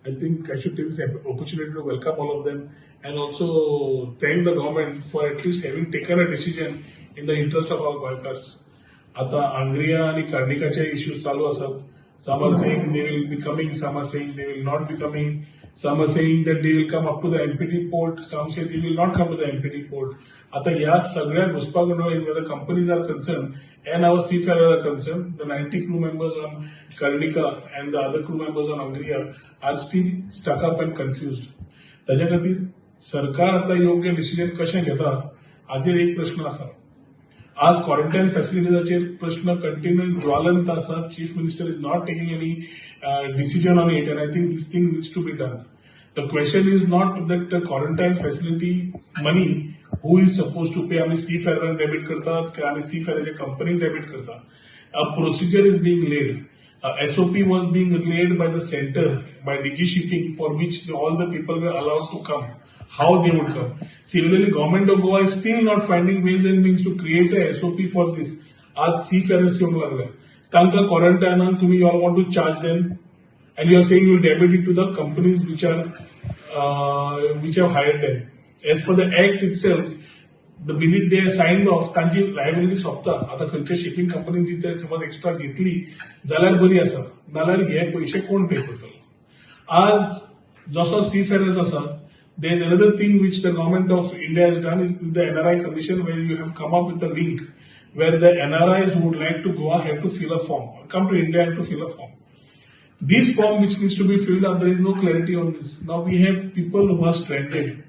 I think I should take this opportunity to welcome all of them and also thank the government for at least having taken a decision in the interest of our Goikars. आता आंग्रिया आणि कार्डिकाचे issues चालू असतात. Some are saying they will be coming, some are saying they will not be coming, some are saying that they will come up to the MPT port, some say they will not come to the MPT port. आता या सगळ्या घुसपागोंडळीत where the companies are concerned and our seafarers are concerned, the 90 crew members on Karnika and the other crew members on Angria are still stuck up and confused. त्याच्या खातीर सरकार आता योग्य decision कशें घेता हाचेर एक प्रश्न आसा. आज क्वारंटाईन फॅसिलिटीजाचेर प्रश्न कंटिन्यू ज्वलंत आसा. Chief minister is not taking any decision on it, and I think this thing needs to be done. The question is not that quarantine facility money who is suppose to pay. आम्ही सीफेअरांक debit करतात की आम्ही सीफेअराच्या कंपनीक debit करतात. A procedure is being laid. SOP was being laid by the center, by DG Shipping, for which all the people were allowed to come. How they would come. Similarly, government of Goa is still not finding ways and means to create a SOP for this. आज seafarers येऊंक लागले. तांकां quarantine तुम्ही you all want to charge them, and you are saying you will debit it to the companies which have hired them. As per the act itself, the minute they are signed off, तांची liability सोंपता. आता खंयच्या shipping कंपनीन ती समज extra घेतली जाल्यार बरी आसा, नाल्यार हे पयशे कोण पे करतलो. आज जसो सीफेरर्स आसा, there is another thing which the government of India has done is the NRI commission, where you have come up with a link where the NRIs who would like to go have to fill a form, come to India and to fill a form. This form which needs to be filled up, there is no clarity on this. Now we have people who are stranded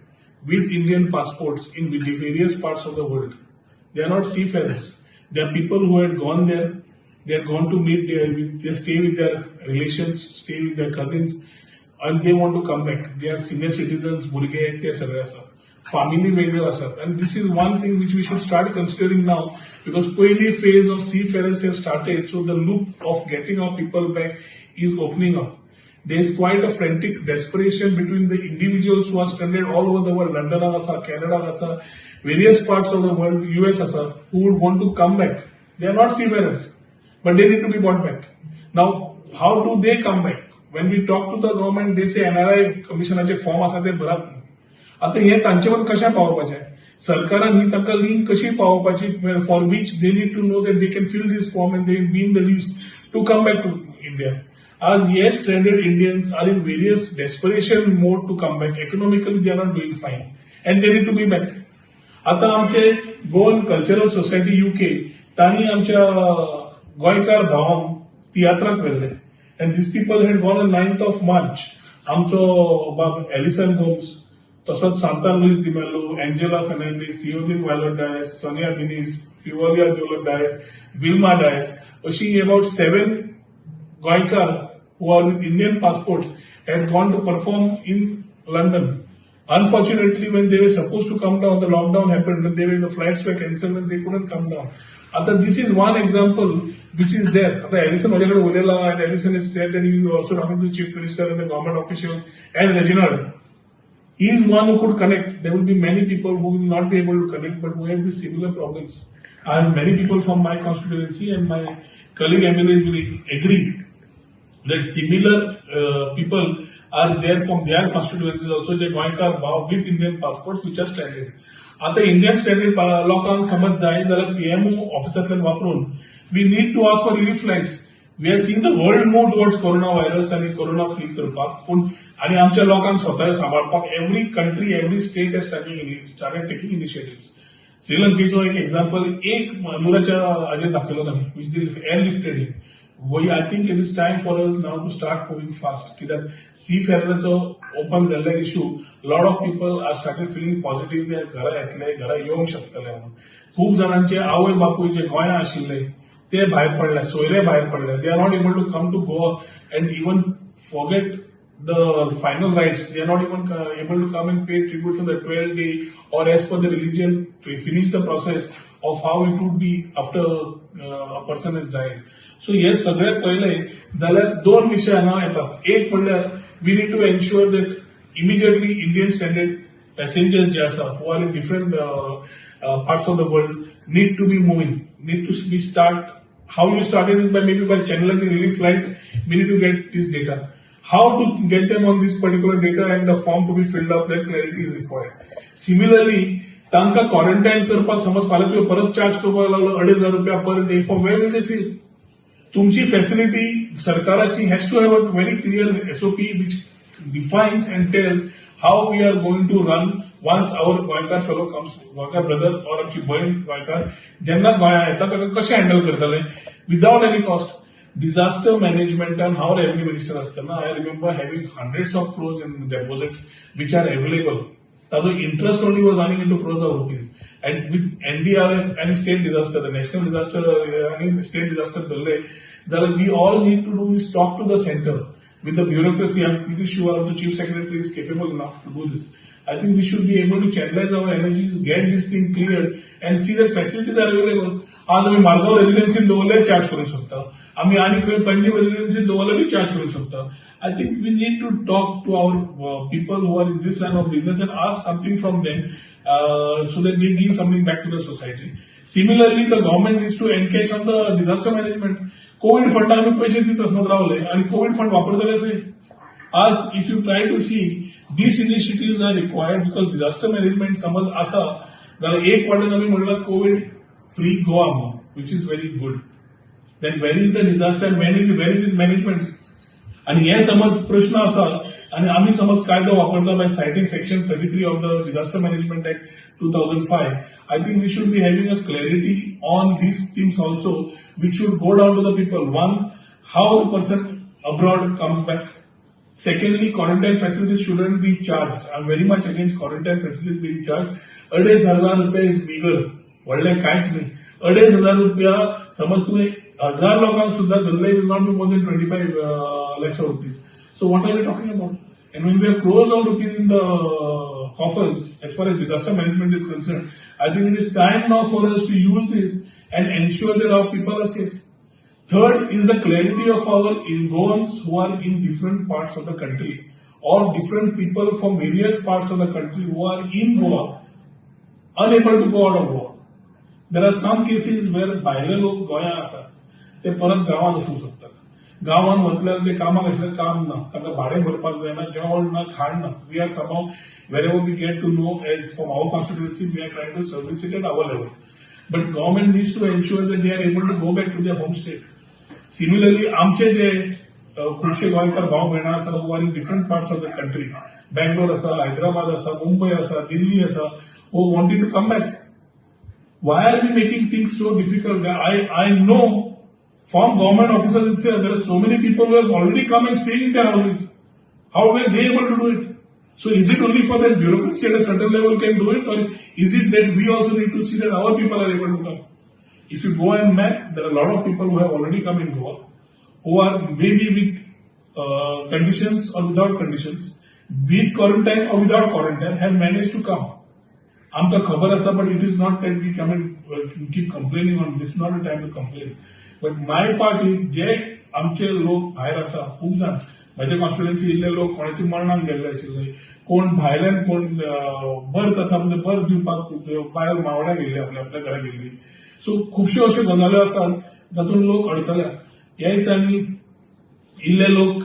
with Indian passports in various parts of the world. They are not seafarers. They are people who had gone there. They are gone to meet, they stay with their relations, stay with their cousins, and they want to come back. They are senior citizens, भुरगे ते सगळे असतात. Family वेगळे असतात. And this is one thing which we should start considering now, because पहिली phase of seafarers have started, so the loop of getting our people back is opening up. There is quite a frantic desperation between the individuals who are stranded all over the world, London asa, Canada asa, various parts of the world, US asa, who would want to come back. They are not seafarers, but they need to be brought back. Now, how do they come back? When we talk to the government, they say NRI commissionaचे form आसा ते भरात. आता हे तांचेवर कशें पावोवपाचें? सरकारान ही तांकां link कशी पावोवपाची, for which they need to know that they can fill this form and they will be in the list to come back to India. As yes, stranded Indians are in various desperation mode to come back. Economically, they are not doing fine, and they need to be back. आता आमचे Goan cultural society UK तांणी आमच्या गोंयकार भावांक तियात्राक व्हेल्ले, and these people had gone on 9th of March. आमचो बाब एलिसन गोम्स, तसोच सांता लुईस दिमेलो, एंजेला फेर्नांडीस, थियोडीन वायलट डायस, सोनिया दिनीस, पिवोलिया दिओलट डायस, विल्मा डायस, अशी about 7 Goikar who are with Indian passports had gone to perform in London. Unfortunately, when they were supposed to come down, the lockdown happened and the flights were cancelled and they couldn't come down. आता this is one example which is there. आता Allison माझ्याकडे उलयला, and Ellison has said that he will also talking to the chief minister and the government officials and Reginald. He is one who could connect. There will be many people who will not be able to connect, but who have these similar problems. And many people from my constituency and my colleague MLAs will agree that similar people are there from their constituencies also, जे गोंयकार भाव with Indian passports which are stranded. आता Indian standard लोकांक समज जाय जाल्यार PMO ऑफिसांतल्यान वापरून we need to ask for relief flights. We are seeing the world move towards corona virus आणि corona free करपाक, पूण आणि आमच्या लोकांक स्वतः सांबाळपाक every country, every state has started taking initiatives. श्रीलंकेचो एक एक्झाम्पल एक अनुराच्या हाजेर दाखयलो तांणी, which they airlifted him. I think it is time for us now to start moving fast. That seafarers open जाल्ल्या issue, lot of people are started feeling positive. They घरा येतले, घरा येवंक शकतले म्हणून. खूप जाणांचे आवय बापूय जे गोंयांत आशिल्ले ते भायर पडले, सोयरे भायर पडले. They are not able to come to Goa and even forget the final rites. They are not even able to come and pay tribute on the 12th day or as per the religion finish the process of how it would be after a person has died. So हे सगळ्यात पहिले जाल्यार दोन विशय हांगा येतात. एक म्हणल्यार we need to ensure that immediately Indian standard passengers जे आसा who are in different parts of the world need to be moving, need to be how you started is by channelizing relief flights. We need to get this data. how to get them on this particular data and the form to be filled up, that clarity is required. Similarly, तांकां quarantine करपाक समज फाल्यां तुवें परत charge करपाक लागलो ₹2,500 per day, for where will they feel? तुमची facility सरकाराची has to have a very clear SOP which defines and tells how we are going to run once our गोंयकार फेलो कम्स, गोंयकार ब्रदर और आमची भयण गोंयकार जेन्ना गोंया येता ताका कशें हँडल करतले without any cost. Disaster management हांव रेव्हेन्यू मिनिस्टर असताना I remember having hundreds of crores in deposits which are available. ताजो interest only was running into crores of rupees. And with NDRF and state disaster, the national disaster and state disaster धरले जाल्यार we all need to do is talk to the center with the bureaucracy. I'm pretty sure the chief secretary is capable enough to do this. I think we should be able to channelize our energies, get this thing cleared and see that facilities are available. आज आम्ही मारगाव रेसिडेन्सीन दवरले charge करूंक शकता, आम्ही आणि खंय पंजीम रेसिडेन्सीन दवरले charge करूंक शकता. I think we need to talk to our people who are in this line of business and ask something from them so that they give something back to the society. Similarly, the government needs to encash on the disaster management. Covid फंडा आम्ही पैसे दित असमत रावले आणि Covid fund वापरतले खंय? आज if you try to see these initiatives are required because disaster management समज आसा जाल्यार एक वाटेन आम्ही म्हणला कोविड फ्री गोवा म्हणून, which is very good. Then where is the disaster and where is its management? आणि हे समज प्रश्न आसा आणि आम्ही समज कायदो वापरता by citing section 33 of the disaster management act 2005. I think we should be having a clarity on these things also, which should go down to the people. One, how the person abroad comes back. Secondly, quarantine facilities shouldn't be charged. I'm very much against quarantine facilities being charged. ₹2,500 is bigger. व्हडलें कांयच न्ही. ₹2,500 समज तुम्ही 1,000 लोकांक सुद्धा धरले will not be more than 25 lakhs of rupees. So what are we talking about? And when we have crores of rupees in the coffers as far as disaster management is concerned, I think it is time now for us to use this and ensure that our people are safe. Third is the clarity of our Goans who are in different parts of the country or different people from various parts of the country who are in Goa, unable to go out of Goa. There are some cases where भायले लोक गोंया आसात ते परत गांवांत वचूंक शकतात. गांवांत वतल्यार ते कामाक आशिल्लें काम ना, तांकां भाडें भरपाक जायना, जेवण ना, खाण ना. We are somehow wherever we get to know as from our constituency we are trying to service it at our level. But government needs to ensure that they are able to go back to their home state. Similarly, आमचे जे खुबशे गोंयकार भाव भयणां आसा who are in different parts of the country, Bangalore आसा, Hyderabad आसा, Mumbai आसा, Delhi आसा, who wanted to come back. Why are we making things so difficult? I know from government officers itself there are so many people who have already come and staying in their houses. How were they able to do it? So is it only for that bureaucracy at a certain level can do it, or is it that we also need to see that our people are able to come? If you go and map, there are a lot of people who have already come in Goa, who are maybe with conditions or without conditions, with quarantine or without quarantine, have managed to come. आमकां खबर आसा, but it is not that we come and keep complaining on this. Not a time to complain. But my part is जे आमचे लोक भायर आसा खूब जाण माझ्या कॉन्स्टिट्युएन्सी इल्ले लोक कोणाची मरणाक गेल्ले आशिल्ले, कोण भायल्यान कोण बर्थ आसा म्हणजे बर्थ दिवपाक भायर मावड्या गेल्ली, आपल्या घरा गेल्ली. सो खुबश्यो अश्यो गजाल्यो आसात जातून लोक अडकल्या. ह्या दिसांनी इल्ले लोक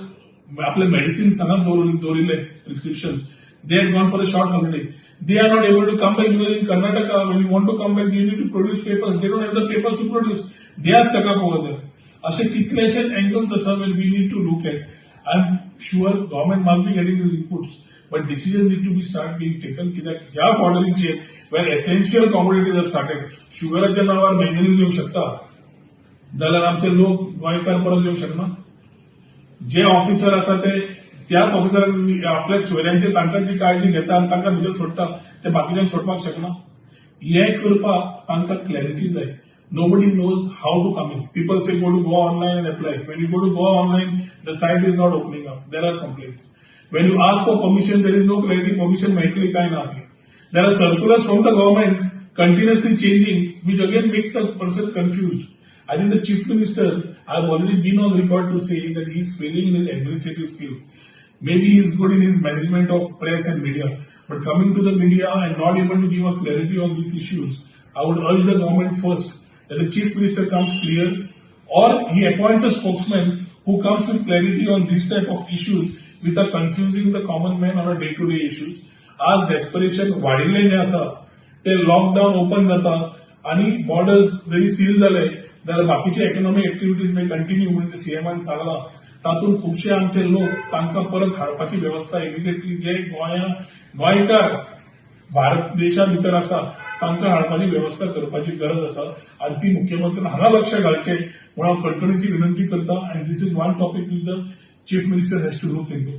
आपले मेडिसिन हांगा दवरिल्ले prescriptions, they had gone for a short holiday. They are not able to come back because in Karnataka, when you want to come back, you need to produce papers. They don't have the papers to produce. They are stuck up over there. असे कितलेशे angles आसा where we need to look at. I'm sure government must be getting these inputs, but decisions need to be start being taken. कित्याक ह्या बॉर्डरींचेर where essential commodities are started, शुगराच्या नावार manganese येवंक शकता, जाल्यार आमचे लोक गोंयकार परत येवंक शकना. जे ऑफिसर आसा ते त्याच ऑफिसरांनी आपल्या सोयऱ्यांची तांकां जी काळजी घेता आनी तांकां भितर सोडटा ते बाकीच्यांक सोडपाक शकना. हे करपाक तांकां क्लॅरिटी जाय. Nobody knows how to come in. People say go to Goa online and apply. When you go to Goa online, the site is not opening up. There are complaints. When you ask for permission, there is no clarity. Permission मेळटली काय ना. There are circulars from the government continuously changing, which again makes the person confused. I think the chief minister, I've already been on record to say that he is failing in his administrative skills. Maybe he is good in his management of press and media, but coming to the media and not able to give a clarity on these issues, I would urge the government first that the chief minister comes clear, or he appoints a spokesman who comes with clarity on these type of issues without confusing the common man on a day-to-day issues. आज desperation वाढिल्लें जें आसा ते lockdown open जाता आणि borders जरी seal जाले जाल्यार बाकीचे economic एक्टिव्हिटीज may continue म्हणजे सीएमान सांगला तातूंत खुबशे आमचे लोक तांकां परत हाडपाची व्यवस्था इमिडिएटली जे गोंयकार भारत देशा भितर आसा तांकां हाडपाची व्यवस्था करपाची गरज आसा आणि ती मुख्यमंत्र्यान हांगा लक्ष घालचें म्हणून हांव कळकळीची विनंती करता and this is one topic with the chief minister has to look into.